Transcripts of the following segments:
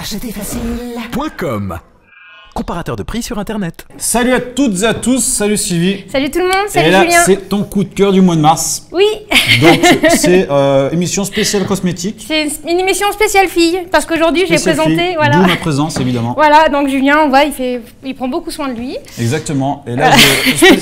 achetezfacile.com. Comparateur de prix sur internet. Salut à toutes et à tous, salut Sylvie. Salut tout le monde, salut et là, Julien. C'est ton coup de cœur du mois de mars. Oui. Donc c'est émission spéciale cosmétique. C'est une émission spéciale fille, parce qu'aujourd'hui j'ai présenté. Voilà. D'où ma présence évidemment. Voilà, donc Julien, on voit, il prend beaucoup soin de lui. Exactement. Et là,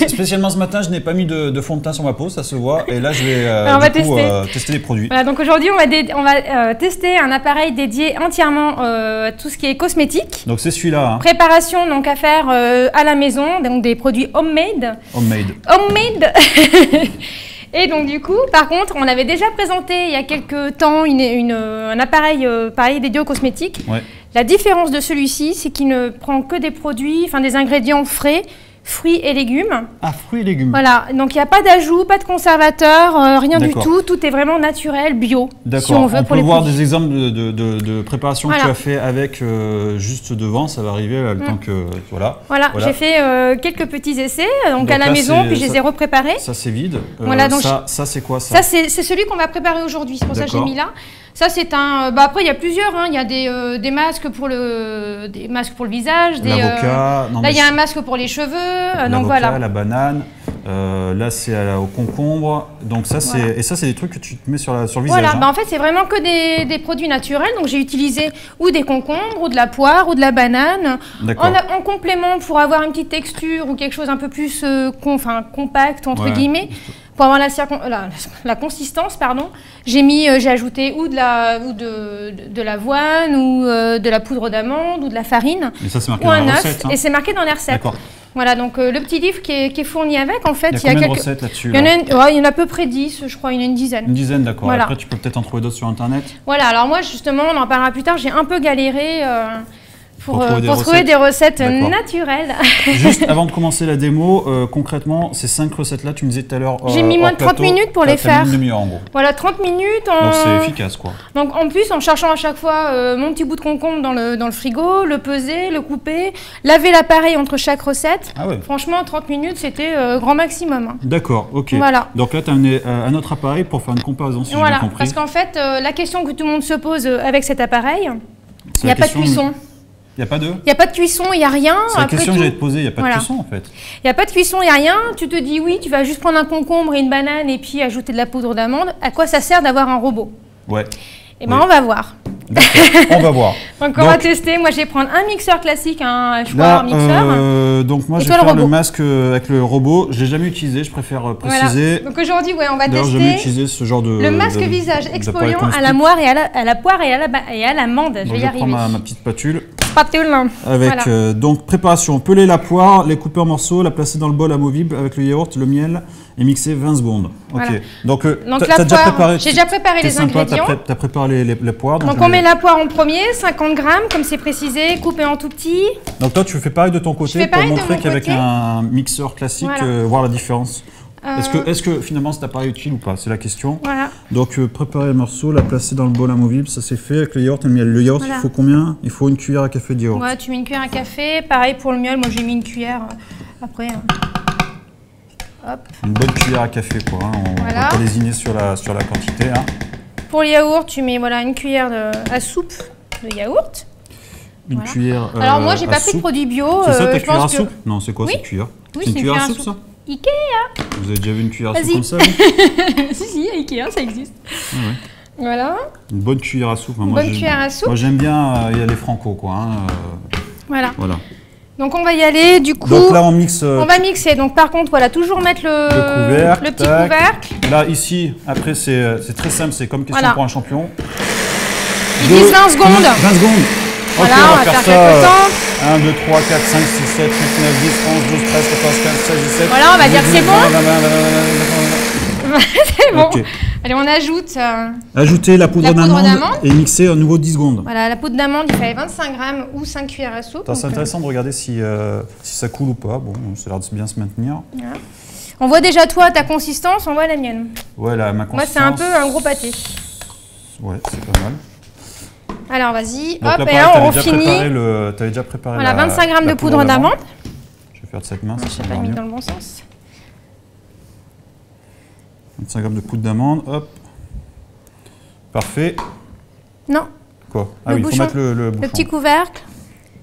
spécialement ce matin, je n'ai pas mis de fond de teint sur ma peau, ça se voit. Et là, je vais tester les produits. Voilà, donc aujourd'hui, on va tester un appareil dédié entièrement à tout ce qui est cosmétique. Donc c'est celui-là. Hein. Préparation donc à faire à la maison, donc des produits homemade. Homemade. Et donc du coup, par contre, on avait déjà présenté il y a quelques temps un appareil pareil dédié aux cosmétiques. Ouais. La différence de celui-ci, c'est qu'il ne prend que des produits, enfin des ingrédients frais, fruits et légumes. Ah, fruits et légumes. Voilà, donc il n'y a pas d'ajout, pas de conservateur, rien du tout. Tout est vraiment naturel, bio. D'accord. Si on peut voir des exemples de préparation que tu as fait avec juste devant, ça va arriver le temps que voilà. Voilà. J'ai fait quelques petits essais donc à la maison, puis je les ai repréparés. Ça c'est vide. Voilà, donc ça c'est quoi ça? Ça c'est celui qu'on va préparer aujourd'hui, c'est pour ça que j'ai mis là. Ça c'est un. Bah après il y a plusieurs. Hein. Il y a des masques pour le visage. L'avocat. Là il y a un masque pour les cheveux. Donc voilà. La banane. Là c'est au concombre. Donc ça c'est et ça c'est des trucs que tu te mets sur le visage. Voilà. Hein. Bah en fait c'est vraiment que des produits naturels. Donc j'ai utilisé ou des concombres ou de la poire ou de la banane. En complément pour avoir une petite texture ou quelque chose un peu plus compact entre guillemets. Pour avoir la consistance, pardon, j'ai ajouté ou de l'avoine ou de la poudre d'amande ou de la farine. Et ça c'est marqué dans la recette. Et c'est marqué dans les recettes. Voilà, donc le petit livre qui est fourni avec, en fait, il y a combien de recettes là-dessus? Il y en a à peu près 10, je crois, il y en a une dizaine. Une dizaine, d'accord. Voilà. Après, tu peux peut-être en trouver d'autres sur Internet. Voilà, alors moi, justement, on en parlera plus tard, j'ai un peu galéré pour trouver des recettes naturelles. Juste avant de commencer la démo, concrètement, ces 5 recettes-là, tu me disais tout à l'heure. J'ai mis moins de 30 minutes pour les faire. Une demi-heure en gros. Voilà, 30 minutes. Donc c'est efficace quoi. Donc en plus, en cherchant à chaque fois mon petit bout de concombre dans le frigo, le peser, le couper, laver l'appareil entre chaque recette. Ah ouais. Franchement, 30 minutes, c'était grand maximum. Hein. D'accord, ok. Voilà. Donc là, tu as amené un autre appareil pour faire une comparaison, si j'ai bien compris. Parce qu'en fait, la question que tout le monde se pose avec cet appareil, il n'y a pas de cuisson. Il n'y a pas de? Il n'y a pas de cuisson, il n'y a rien. C'est la question que j'allais te poser, il n'y a pas de cuisson en fait. Il n'y a pas de cuisson, il n'y a rien. Tu te dis oui, tu vas juste prendre un concombre et une banane et puis ajouter de la poudre d'amande. À quoi ça sert d'avoir un robot? Ouais. Eh bien, on va voir. On va voir. Donc, on va tester. Moi, je vais prendre un mixeur classique, un choix mixeur. Donc, moi, je vais faire le masque avec le robot. Je ne l'ai jamais utilisé, je préfère préciser. Voilà. Donc, aujourd'hui, on va tester. J'ai jamais utilisé ce genre de. Le masque visage exfoliant à la moire et à la poire et à l'amande. Je vais y arriver. Je prends ma petite spatule. Spatule. Avec donc préparation, peler la poire, les couper en morceaux, la placer dans le bol amovible avec le yaourt, le miel et mixer 20 secondes. Ok. Voilà. Donc j'ai déjà préparé les ingrédients. Tu as préparé les poires. Donc on met la poire en premier, 50 grammes, comme c'est précisé, coupé en tout petit. Donc toi, tu fais pareil de ton côté pour montrer qu'avec un mixeur classique, voir la différence. Est-ce que finalement cet appareil est utile ou pas? C'est la question. Voilà. Donc préparer le morceau, la placer dans le bol amovible, ça c'est fait avec le yaourt et le miel. Le yaourt, il faut combien? Il faut une cuillère à café de yaourt. Ouais, tu mets une cuillère à café. Pareil pour le miel, moi j'ai mis une cuillère après. Hop. Une bonne cuillère à café quoi. Hein. On va pas lésiner sur la quantité. Hein. Pour le yaourt, tu mets une cuillère à soupe de yaourt. Une cuillère. Alors moi j'ai pas pris de produit bio. C'est ça ta cuillère à soupe? Non, c'est quoi cette cuillère? Oui, c'est une cuillère à soupe ça? Ikea. Vous avez déjà vu une cuillère à soupe comme ça? Si, Ikea, ça existe. Ah ouais. Voilà. Une bonne cuillère à soupe. Une bonne cuillère à soupe. Moi j'aime bien y aller franco quoi. Hein. Voilà. Donc on va y aller du coup. Donc là on mixe. On va mixer. Donc par contre voilà, toujours mettre le petit couvercle. Là ici, après c'est très simple, c'est comme question pour un champion. Ils disent 20 secondes. 20 secondes. Voilà, on va faire quelques temps. 1, 2, 3, 4, 5, 6, 7, 8, 9, 10, 11, 12, 13, 14, 15, 16, 17. Voilà, on va dire que c'est bon. C'est bon. Okay. Allez, on ajoute. Ajouter la poudre d'amande et mixer au nouveau 10 secondes. Voilà, la poudre d'amande, il fallait 25 grammes ou 5 cuillères à soupe. C'est intéressant de regarder si ça coule ou pas. Bon, ça a l'air de bien se maintenir. Voilà. On voit déjà toi ta consistance, on voit la mienne. Ouais, là, ma consistance. Moi, c'est un peu un gros pâté. Ouais, c'est pas mal. Alors, vas-y. Hop, là, et là, on finit. Tu avais déjà préparé voilà, 25 grammes de poudre d'amande. Je vais faire de cette main. Je n'ai pas mis dans le bon sens. 25 grammes de poudre d'amande, hop. Parfait. Non. Quoi? Ah oui, il faut mettre le bouchon. Le petit couvercle,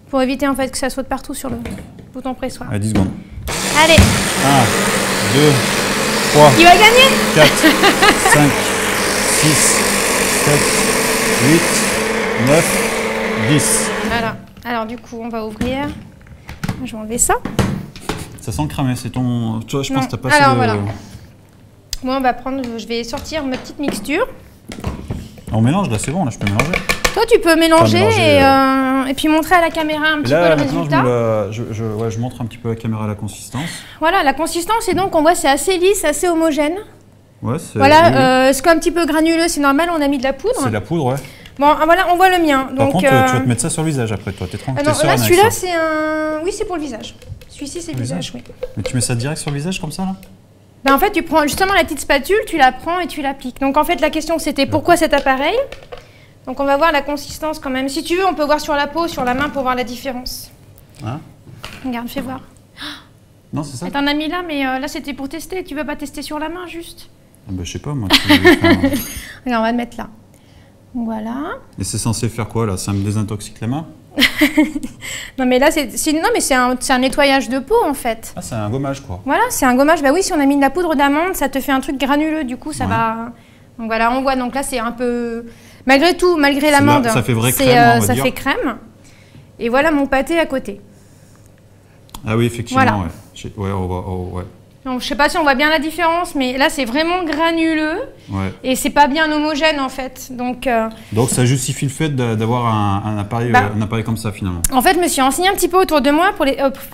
pour éviter en fait que ça saute partout sur le bouton pressoir. Allez, 10 secondes. Allez. 1, 2, 3. Qui va gagner? 4, 5, 6, 7, 8, 9, 10. Voilà. Alors du coup, on va ouvrir. Je vais enlever ça. Ça sent cramer, c'est ton... Tu vois, je pense que t'as passé alors, voilà. Moi, on va prendre... Je vais sortir ma petite mixture. On mélange, là, c'est bon, là, je peux mélanger. Toi, tu peux mélanger, et puis montrer à la caméra un petit peu le résultat. Je montre un petit peu à la caméra la consistance. Voilà, la consistance, et donc, on voit c'est assez lisse, assez homogène. Ouais, c'est... Voilà, c'est un petit peu granuleux, c'est normal, on a mis de la poudre. C'est de la poudre, ouais. Bon, voilà, on voit le mien. Par contre, tu vas te mettre ça sur le visage après, toi. T'es tranquille. Non, là, celui-là, c'est un... Oui, c'est pour le visage. Celui-ci, c'est le visage, oui. Mais tu mets ça direct sur le visage, comme ça, là? Ben, en fait, tu prends justement la petite spatule, tu la prends et tu l'appliques. Donc, en fait, la question, c'était pourquoi cet appareil? Donc, on va voir la consistance quand même. Si tu veux, on peut voir sur la peau, sur la main, pour voir la différence. Hein? Regarde, fais voir. Non, c'est ça? T'en as mis là, mais là, c'était pour tester. Tu veux pas tester sur la main, juste? Ben, je sais pas, moi. Regarde, on va le mettre là. Voilà. Et c'est censé faire quoi, là? Ça me désintoxique les mains? Non, mais là, c'est un nettoyage de peau, en fait. Ah, c'est un gommage, quoi. Voilà, c'est un gommage. Bah oui, si on a mis de la poudre d'amande, ça te fait un truc granuleux, du coup, ça va... Donc voilà, on voit, donc là, c'est un peu... Malgré tout, malgré l'amande, ça fait vraie crème, ça fait crème. Et voilà mon pâté à côté. Ah oui, effectivement, voilà. Ouais, ouais. Donc, je sais pas si on voit bien la différence, mais là, c'est vraiment granuleux. Ouais. Et c'est pas bien homogène, en fait. Donc ça justifie le fait d'avoir un appareil comme ça, finalement. En fait, je me suis renseignée un petit peu autour de moi,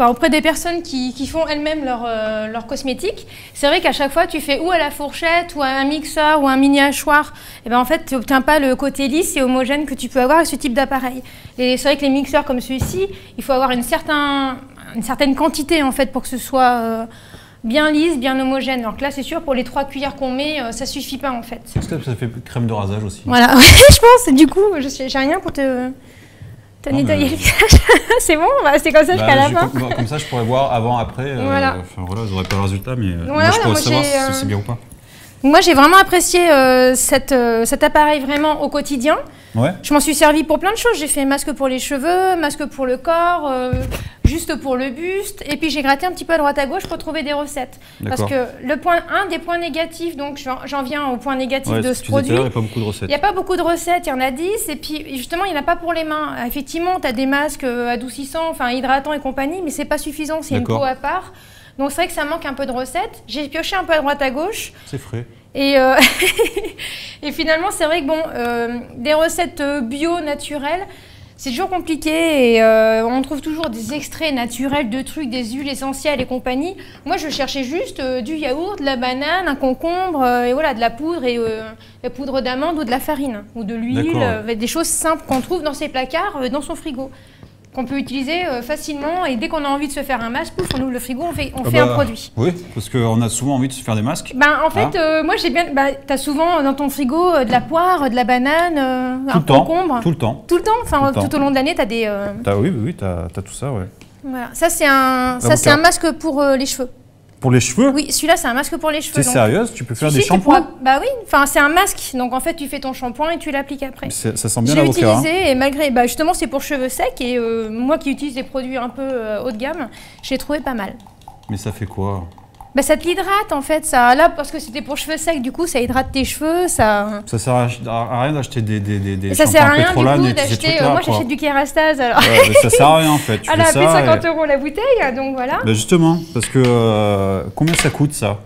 auprès des personnes qui font elles-mêmes leur cosmétique. C'est vrai qu'à chaque fois, tu fais ou à la fourchette, ou à un mixeur, ou un mini hachoir. Et ben en fait, tu n'obtiens pas le côté lisse et homogène que tu peux avoir avec ce type d'appareil. Et c'est vrai que les mixeurs comme celui-ci, il faut avoir une certaine quantité, en fait, pour que ce soit... bien lisse, bien homogène. Alors que là, c'est sûr, pour les 3 cuillères qu'on met, ça suffit pas en fait. Est-ce que ça fait crème de rasage aussi? Voilà, je pense. Du coup, j'ai rien pour te nettoyer le visage. C'est bon, on va rester comme ça jusqu'à la fin. Comme ça, je pourrais voir avant, après. Voilà. Enfin, voilà, j'aurais pas le résultat, mais voilà, moi, je pourrais savoir si c'est bien ou pas. Moi, j'ai vraiment apprécié cet appareil vraiment au quotidien. Ouais. Je m'en suis servi pour plein de choses. J'ai fait masque pour les cheveux, masque pour le corps, juste pour le buste. Et puis, j'ai gratté un petit peu à droite à gauche pour trouver des recettes. Parce que un des points négatifs, donc j'en viens au point négatif de ce produit. Il n'y a pas beaucoup de recettes. Il n'y a pas beaucoup de recettes, il y en a 10. Et puis, justement, il n'y en a pas pour les mains. Effectivement, tu as des masques adoucissants, enfin hydratants et compagnie, mais ce n'est pas suffisant, c'est une peau à part. Donc, c'est vrai que ça manque un peu de recettes. J'ai pioché un peu à droite à gauche. C'est frais. Et finalement, c'est vrai que bon, des recettes bio, naturelles, c'est toujours compliqué et on trouve toujours des extraits naturels de trucs, des huiles essentielles et compagnie. Moi, je cherchais juste du yaourt, de la banane, un concombre et voilà, de la poudre et la poudre d'amande ou de la farine ou de l'huile, des choses simples qu'on trouve dans ses placards, dans son frigo, qu'on peut utiliser facilement et dès qu'on a envie de se faire un masque, pouf, on ouvre le frigo, on fait un produit. Oui, parce qu'on a souvent envie de se faire des masques. En fait, moi j'ai bien... tu as souvent dans ton frigo de la poire, de la banane, un concombre. Tout le temps. Tout le temps. Enfin, tout au long de l'année, tu as des... Oui, tu as tout ça, ouais. Voilà. Ça, c'est un masque pour les cheveux. Pour les cheveux? Oui, celui-là, c'est un masque pour les cheveux. T'es sérieuse? Tu peux faire des shampoings? Bah oui, enfin, c'est un masque. Donc, en fait, tu fais ton shampoing et tu l'appliques après. Ça sent bien l'avocat. Je l'ai utilisé et malgré... justement, c'est pour cheveux secs. Et moi qui utilise des produits un peu haut de gamme, j'ai trouvé pas mal. Mais ça fait quoi? Ça te l'hydrate en fait, ça. Là, parce que c'était pour cheveux secs, du coup, ça hydrate tes cheveux, ça... Ça sert à rien d'acheter des ça sert à rien du coup d'acheter... Moi, j'achète du Kérastase, alors... Ouais, ça sert à rien en fait. Elle a appelé 50 € la bouteille, donc voilà. Justement, parce que combien ça coûte ça?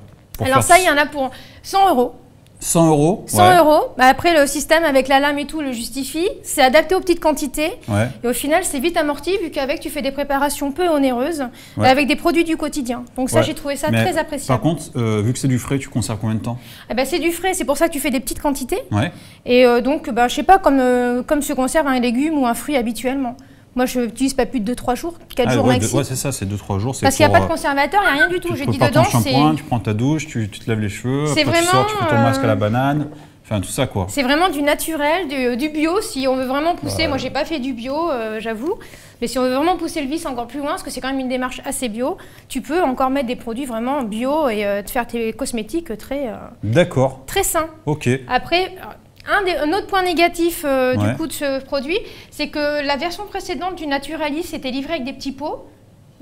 Alors ça, il y en a pour 100 €. 100 €? 100 €. Après, le système avec la lame et tout le justifie. C'est adapté aux petites quantités. Ouais. Et au final, c'est vite amorti vu qu'avec, tu fais des préparations peu onéreuses avec des produits du quotidien. Donc ça, j'ai trouvé ça très appréciable. Par contre, vu que c'est du frais, tu conserves combien de temps? C'est du frais. C'est pour ça que tu fais des petites quantités. Ouais. Et donc, je sais pas, comme se conserve un légume ou un fruit habituellement. Moi, je n'utilise pas plus de 2-3 jours, 4 jours maxi. Ouais, c'est ça, c'est 2-3 jours. Parce qu'il n'y a pas de conservateur, il n'y a rien du tout. Tu prépares ton shampoing, tu prends ta douche, tu te laves les cheveux, après tu sors, tu fais ton masque à la banane, enfin tout ça quoi. C'est vraiment du naturel, du bio, si on veut vraiment pousser. Moi, j'ai pas fait du bio, j'avoue. Mais si on veut vraiment pousser le vice encore plus loin, parce que c'est quand même une démarche assez bio, tu peux encore mettre des produits vraiment bio et te faire tes cosmétiques très... D'accord. Très sains. Ok. Après... Un autre point négatif du coup de ce produit, c'est que la version précédente du Naturalis était livrée avec des petits pots.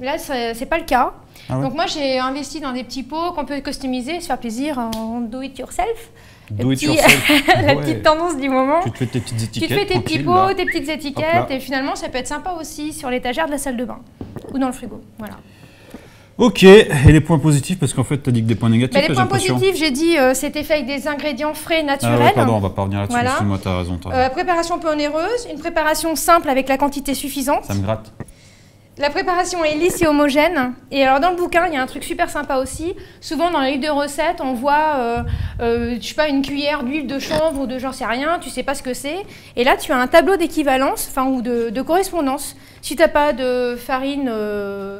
Là, c'est pas le cas. Ah ouais. Donc moi, j'ai investi dans des petits pots qu'on peut customiser, se faire plaisir en do it yourself. Do it yourself. La petite tendance du moment. Tu te fais tes petites étiquettes. Tu te fais tes petits pots, tes petites étiquettes, et finalement, ça peut être sympa aussi sur l'étagère de la salle de bain ou dans le frigo. Voilà. Ok, et les points positifs, parce qu'en fait, tu as dit que des points négatifs. Les points positifs, j'ai dit, c'était fait avec des ingrédients frais, naturels. Ah ouais, pardon, on va pas revenir là-dessus, voilà. Excuse-moi, tu as raison. Préparation peu onéreuse, une préparation simple avec la quantité suffisante. Ça me gratte. La préparation est lisse et homogène. Et alors dans le bouquin, il y a un truc super sympa aussi. Souvent dans les livres de recettes, on voit, je sais pas, une cuillère d'huile de chanvre ou de j'en sais rien, tu sais pas ce que c'est. Et là, tu as un tableau d'équivalence, enfin ou de correspondance. Si tu n'as pas de farine,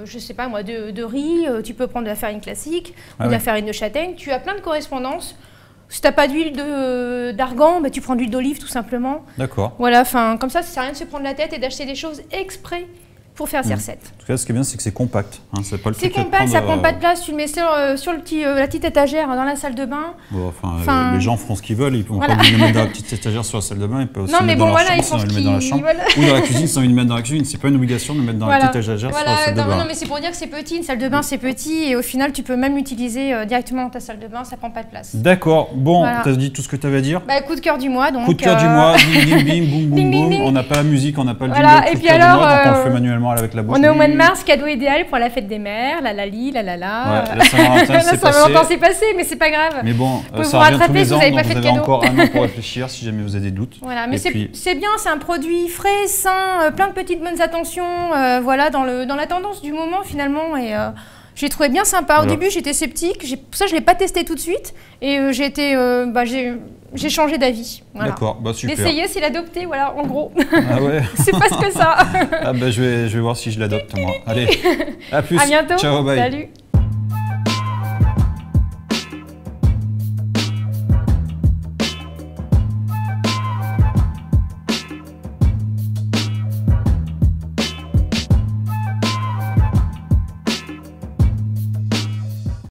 je sais pas moi, de riz, tu peux prendre de la farine classique ou de la farine de châtaigne. Tu as plein de correspondances. Si tu n'as pas d'huile d'argan, bah, tu prends de l'huile d'olive tout simplement. D'accord. Voilà, enfin comme ça sert à rien de se prendre la tête et d'acheter des choses exprès pour faire ces recettes. En tout cas, ce qui est bien, c'est que c'est compact. Hein, c'est compact, ça prend pas de place. Tu le mets sur la petite étagère dans la salle de bain. Bon, les gens feront ce qu'ils veulent. Ils ne peuvent pas le mettre dans la petite étagère sur la salle de bain. Ils peuvent aussi le mettre dans leur chambre, sinon ils le mettent dans la chambre. Ou dans la cuisine, sinon ils le mettent dans la cuisine. C'est pas une obligation de le mettre dans la petite étagère sur la salle de bain. Non, mais c'est pour dire que c'est petit. Une salle de bain, c'est petit. Et au final, tu peux même l'utiliser directement dans ta salle de bain. Ça prend pas de place. D'accord. Bon, tu as dit tout ce que tu avais à dire. Coup de cœur du mois. Coup de cœur du mois. Bing, bing, bing, boum, boum, boum. On n'a pas la musique, on n'a pas le jingle. Et puis alors, on le fait manuellement avec la bouche. De mars, cadeau idéal pour la fête des mères, la la la. Ouais, la Saint-Valentin, c'est passé, mais c'est pas grave. Mais bon, vous ça vous revient rattrapez tous les si ans, vous n'avez donc pas fait de vous avez cadeau. encore un an pour réfléchir si jamais vous avez des doutes. Voilà, mais c'est bien, c'est un produit frais, sain, plein de petites bonnes attentions, voilà, dans la tendance du moment finalement. Et j'ai trouvé bien sympa. Au début, j'étais sceptique, pour ça je l'ai pas testé tout de suite, et j'ai changé d'avis. Voilà. D'accord, super. D'essayer, c'est l'adopter, voilà, en gros. Ah ouais. C'est presque ça. Je vais voir si je l'adopte moi. Allez, à plus. À bientôt. Ciao, bye. Salut.